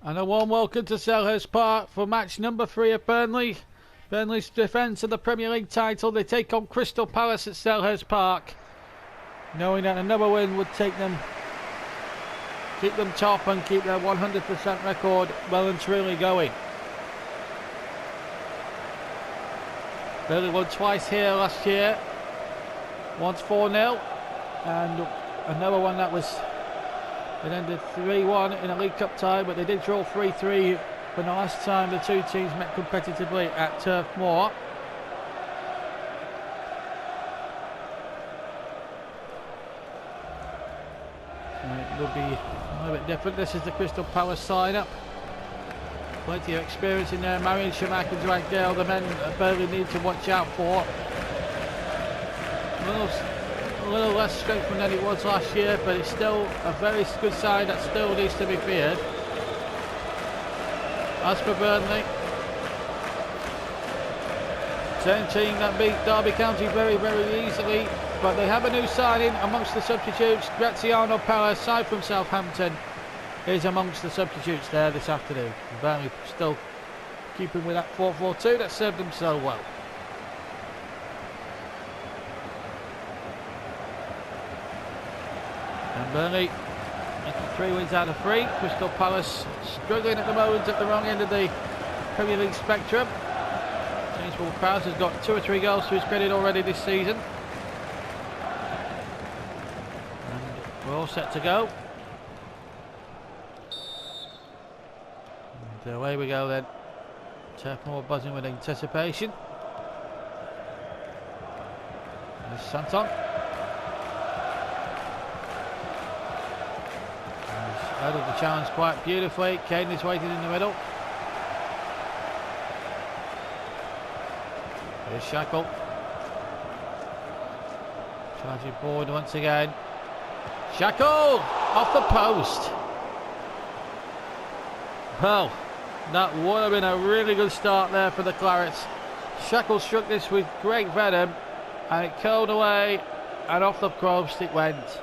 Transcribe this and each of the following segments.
And a warm welcome to Selhurst Park for match number 3 of Burnley. Burnley's defence of the Premier League title. They take on Crystal Palace at Selhurst Park, knowing that another win would keep them top and keep their 100% record well and truly going. Burnley won twice here last year. Once 4-0 and another one that was, it ended 3-1 in a League Cup tie, but they did draw 3-3 when the last time the two teams met competitively at Turf Moor. So it will be a little bit different. This is the Crystal Palace sign-up. Plenty of experience in there. Marion Shamak and Dwight Gale, the men that Burnley need to watch out for. A little less strength than it was last year, but it's still a very good side that still needs to be feared. As for Burnley, same team that beat Derby County very, very easily, but they have a new signing amongst the substitutes. Graziano Pella, aside from Southampton, is amongst the substitutes there this afternoon. Burnley still keeping with that 4-4-2 that served them so well. And Burnley making 3 wins out of 3. Crystal Palace struggling at the moment at the wrong end of the Premier League spectrum. James Ward-Prowse has got 2 or 3 goals to his credit already this season. And we're all set to go. And away we go then. Turf Moor buzzing with anticipation. There's Santon. Out of the challenge quite beautifully. Kane is waiting in the middle. Here's Shackle. Charging forward once again. Shackle! Off the post. Well, that would have been a really good start there for the Clarets. Shackle struck this with great venom and it curled away and off the post it went.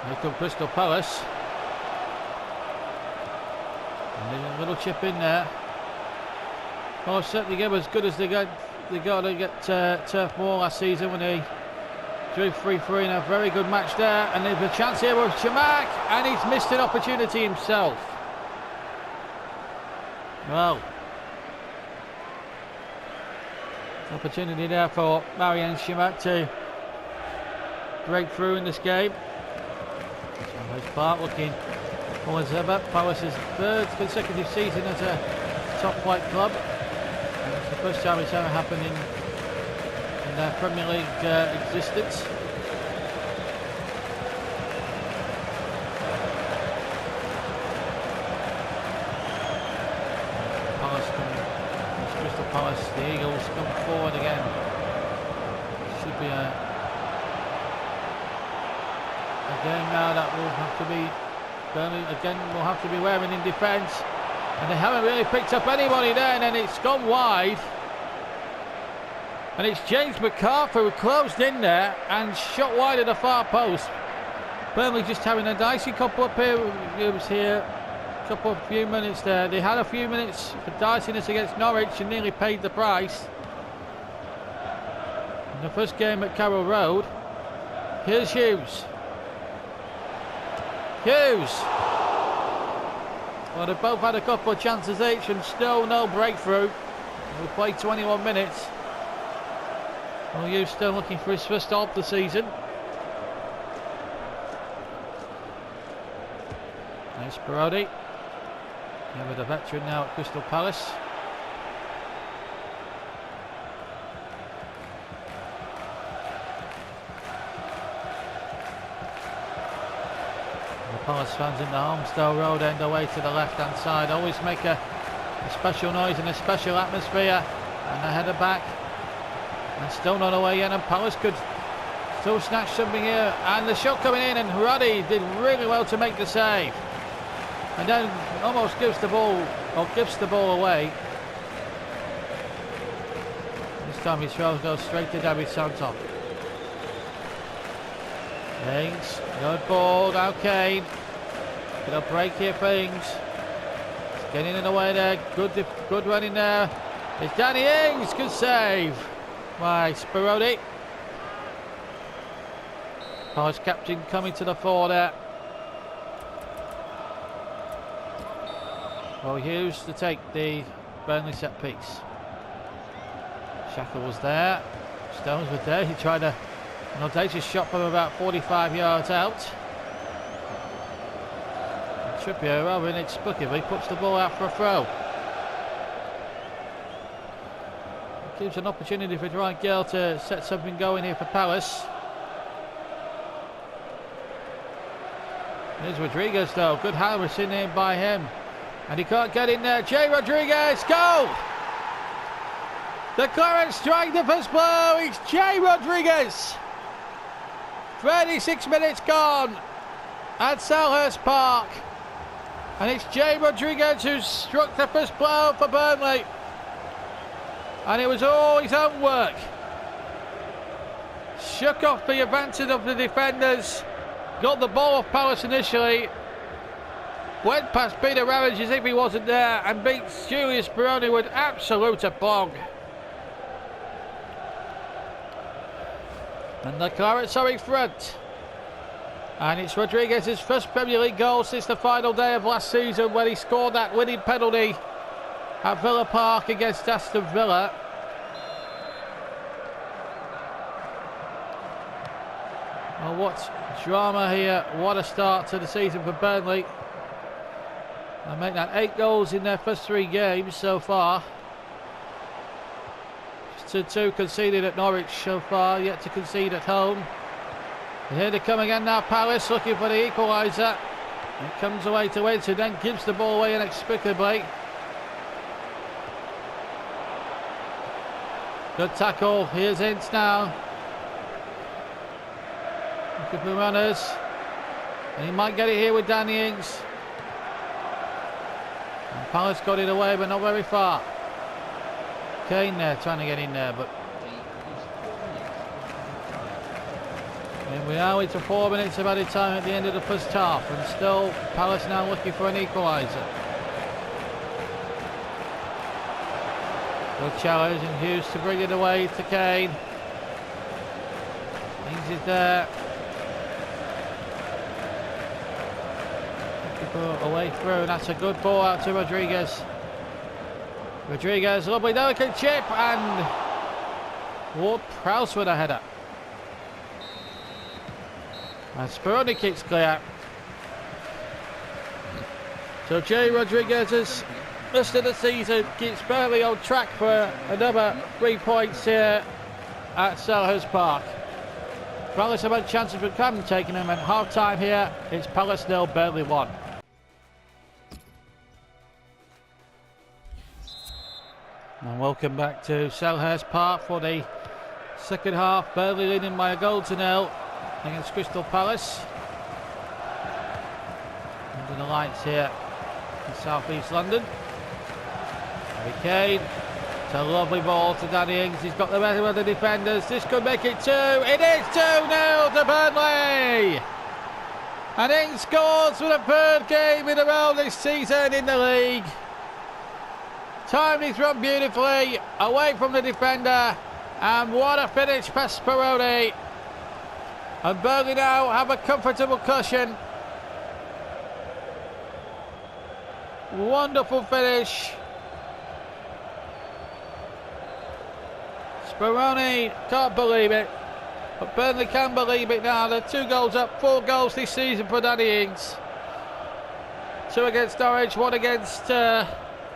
Here come Crystal Palace. And there's a little chip in there. Well, certainly gave as good as they got against Turf Moor last season when they drew 3-3 in a very good match there. And there's a chance here with Shamak, and he's missed an opportunity himself. Well, opportunity there for Marion Shamak to break through in this game. Selhurst Park looking well as ever. Palace's 3rd consecutive season as a top flight club. And it's the first time it's ever happened in their Premier League existence. Palace coming, Crystal Palace, the Eagles come forward again. Should be a game now that will have to be Burnley again will have to be wearing in defence, and they haven't really picked up anybody there, and then it's gone wide, and it's James McCarthy who closed in there and shot wide at the far post. Burnley just having a dicey couple of periods here, few minutes there. They had a few minutes for diciness against Norwich and nearly paid the price in the first game at Carroll Road. Here's Hughes. Well, they've both had a couple of chances each and still no breakthrough. We played 21 minutes. Well, Hughes still looking for his first start of the season. There's Brody. Yeah, with a veteran now at Crystal Palace. Palace fans in the Holmesdale Road end away to the left hand side always make a special noise and a special atmosphere, and the header back and still not away yet, and Palace could Still snatched something here, and the shot coming in, and Ruddy did really well to make the save. And then almost gives the ball away. This time his throw goes straight to David Santon. Ings, good ball, now Kane. Gonna break here for Ings. He's getting in the way there, good run in there. It's Danny Ings, good save by Speroni. Palace captain coming to the fore there. Well, Hughes to take the Burnley set piece. Xhaka was there. Stones was there. He tried an audacious shot from about 45 yards out. And Trippier, rather inexplicably, puts the ball out for a throw. It gives an opportunity for Dwight Gale to set something going here for Palace. Here's Rodriguez though. Good Harris in there by him. And he can't get in there. Jay Rodriguez, goal! The current strike, the first blow. It's Jay Rodriguez. 36 minutes gone at Selhurst Park. And it's Jay Rodriguez who struck the first blow for Burnley. And it was all his own work. Shook off the advances of the defenders. Got the ball off Palace initially. Went past Peter Ravage as if he wasn't there. And beats Julius Speroni with absolute aplomb. And the Clarets are in front. And it's Rodriguez's first Premier League goal since the final day of last season when he scored that winning penalty at Villa Park against Aston Villa. Well, what drama here. What a start to the season for Burnley. They make that 8 goals in their first 3 games so far. 2 conceded at Norwich so far, yet to concede at home. And here they come again now, Palace looking for the equaliser. It comes away to Wade, who then gives the ball away inexplicably. Good tackle, here's Ince now. Looking for runners. And he might get it here with Danny Ings. And Palace got it away, but not very far. Kane there, trying to get in there, but... And we are into 4 minutes of added time at the end of the first half, and still Palace now looking for an equaliser. Good challenge, and Hughes to bring it away to Kane. Ings is there. Looking for a way through, and that's a good ball out to Rodriguez. Rodriguez, lovely delicate chip, and Ward-Prowse with a header. And Speroni kicks clear. So Jay Rodriguez's rest of the season keeps Burnley on track for another 3 points here at Selhurst Park. Palace have had chances but haven't taken them at half time here. It's Palace 0, Burnley 1. And welcome back to Selhurst Park for the second half. Burnley leading by a goal to 0 against Crystal Palace. Under the lights here in South East London. Harry Kane. It's a lovely ball to Danny Ings. He's got the better of the defenders. This could make it 2. It is 2-0 to Burnley. And Ings scores for the 3rd game in a row this season in the league. Timed his run beautifully, away from the defender, and what a finish past Speroni. And Burnley now have a comfortable cushion. Wonderful finish. Speroni can't believe it, but Burnley can believe it now. They're 2 goals up, 4 goals this season for Danny Ings. 2 against Norwich, 1 against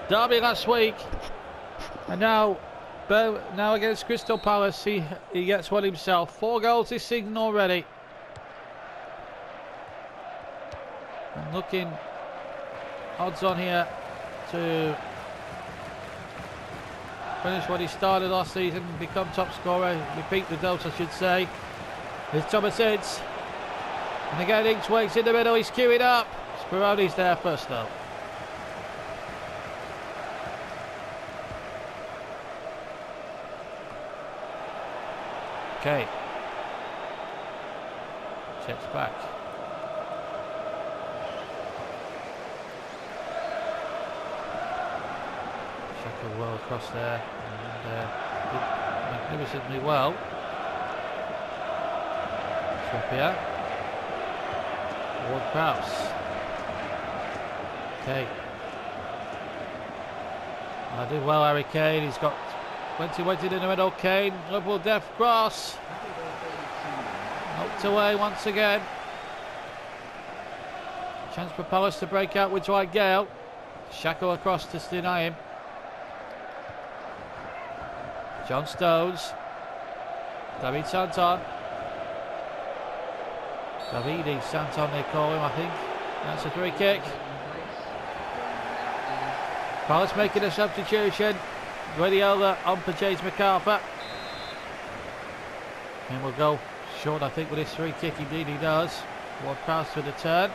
Derby last week, and now against Crystal Palace he gets one himself. 4 goals this season already, and looking odds on here to finish what he started last season, become top scorer, repeat the dose I should say. Here's Thomas Ince. And again, Inks waits in the middle. He's queuing up. Speroni's there first, though. Okay. Checks back. Shaka well across there. And magnificently well. Trippier. Ward-Prowse. Okay. I did well, Harry Kane. He's got went in the middle. Kane, double deft cross. Knocked away once again. Chance for Palace to break out with Dwight Gale. Shako across to deny him. John Stones. David Santon. Davide Santon they call him, I think. That's a free kick. Palace making a substitution. Guardiola on for James McArthur. And we'll go short, I think, with his free kick. Indeed he does. Ward-Prowse for the turn.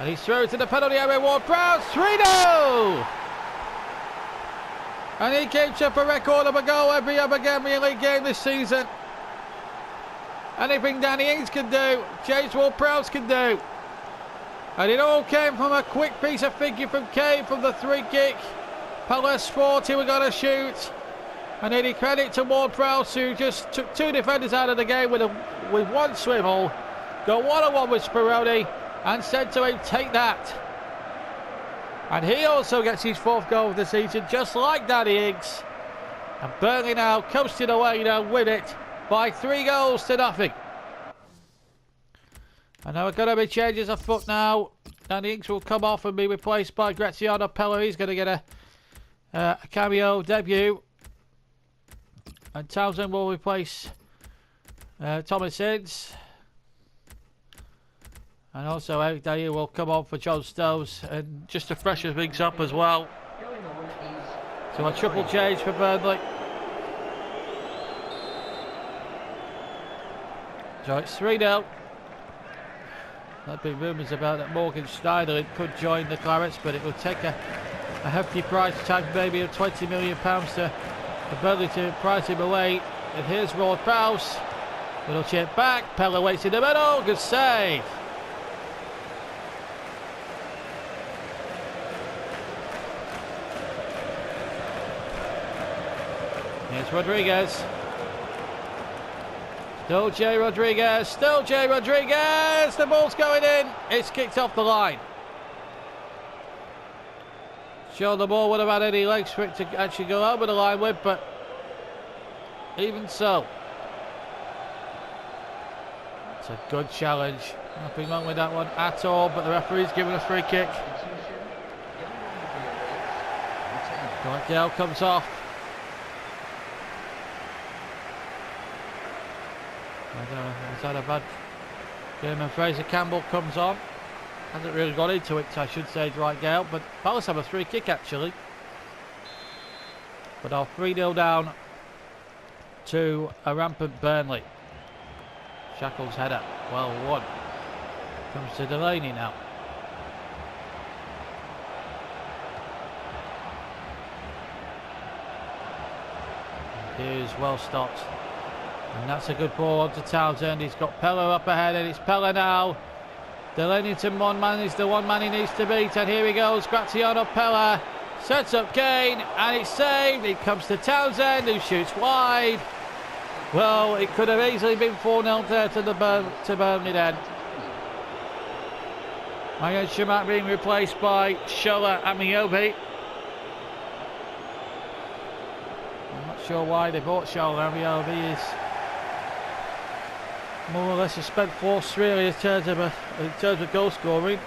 And he's through to the penalty area. Ward-Prowse 3-0! And he keeps up a record of a goal every other Premier League game this season. Anything Danny Ings can do, James Ward-Prowse can do. And it all came from a quick piece of figure from Kane from the free kick. Palace 40 were going to shoot. And any credit to Ward-Prowse, who just took two defenders out of the game with one swivel. Got one-on-one with Speroni and said to him, take that. And he also gets his fourth goal of the season, just like Danny Ings. And Burnley now coasting away now with it by 3-0. And now we're going to be changes afoot now. Danny Ings will come off and be replaced by Graziano Pella. He's going to get a cameo debut. And Townsend will replace Thomas Ince. And also Eric Dyer will come on for John Stones. And just to freshen things up as well. So a triple change for Burnley. So it's 3-0. There've been rumours about that Morgan Schneider could join the Clarets, but it would take a hefty price tag, maybe of £20 million for Burnley to price him away. And here's Ward-Prowse. Little chip back. Pella waits in the middle. Good save. Here's Rodriguez. Still Jay Rodriguez. Still Jay Rodriguez. The ball's going in. It's kicked off the line. Sure, the ball would have had any legs for it to actually go over the line with, but even so. It's a good challenge. Nothing wrong with that one at all, but the referee's given a free kick. Dwight Gale comes off. I don't know, has had a bad game, and Fraser Campbell comes on. Hasn't really got into it, I should say, Dwight Gale, but Palace have a free kick actually. But are 3-0 down to a rampant Burnley. Shackle's header, well won. Comes to Delaney now. Here's well stopped. And that's a good ball onto Townsend. He's got Pella up ahead, and it's Pella now. Delaney to one man is the one man he needs to beat, and here he goes. Graziano Pella sets up Kane, and it's saved. It comes to Townsend, who shoots wide. Well, it could have easily been 4-0 there to Burnley then. Mayan Shamak being replaced by Shola Amiobi. I'm not sure why they bought Shola Amiobi. Is more or less a spent force really in terms of goal scoring.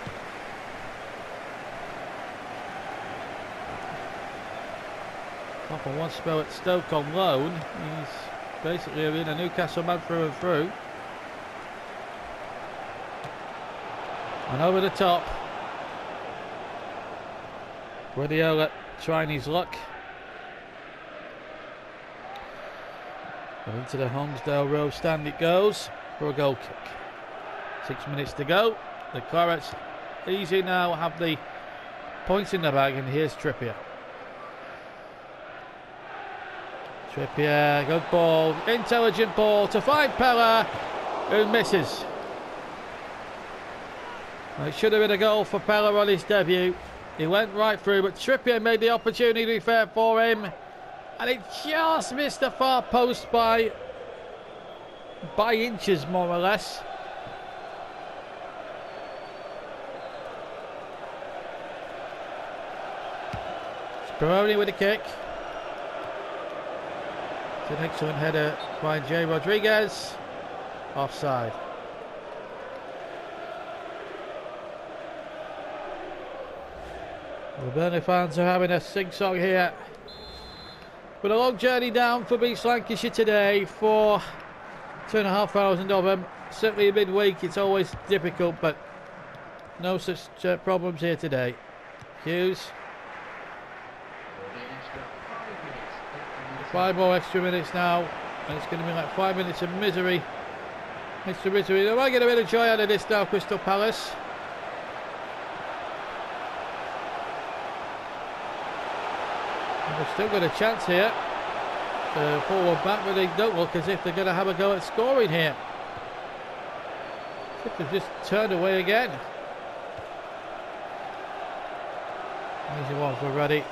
Off on one spell at Stoke on loan. He's basically been a Newcastle man through and through. And over the top. Guardiola trying his luck. So into the Holmesdale Road stand it goes for a goal kick. 6 minutes to go. The Clarets easy now have the points in the bag, and here's Trippier. Trippier, good ball, intelligent ball to find Pella, who misses. Well, it should have been a goal for Pella on his debut. He went right through, but Trippier made the opportunity fair for him, and it just missed the far post by inches, more or less. Speroni with a kick. It's an excellent header by Jay Rodriguez. Offside. The Burnley fans are having a sing-song here. But a long journey down from East Lancashire today for 2,500 of them. Certainly midweek it's always difficult, but no such problems here today. Hughes. 5 more extra minutes now, and it's going to be like 5 minutes of misery. Extra misery. They might get a bit of joy out of this now, Crystal Palace. And they've still got a chance here. Forward back, but they don't look as if they're going to have a go at scoring here. As if they've just turned away again. Easy one for Ruddy.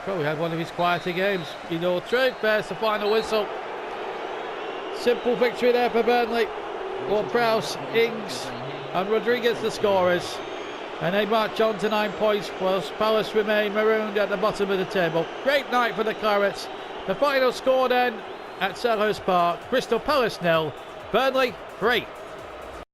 Probably had one of his quieter games. You know, true. There's the final whistle. Simple victory there for Burnley. Ward-Prowse, Ings and Rodriguez the scorers. And they march on to 9 points, whilst Palace remain marooned at the bottom of the table. Great night for the Clarets. The final score then at Selhurst Park. Crystal Palace 0, Burnley 3.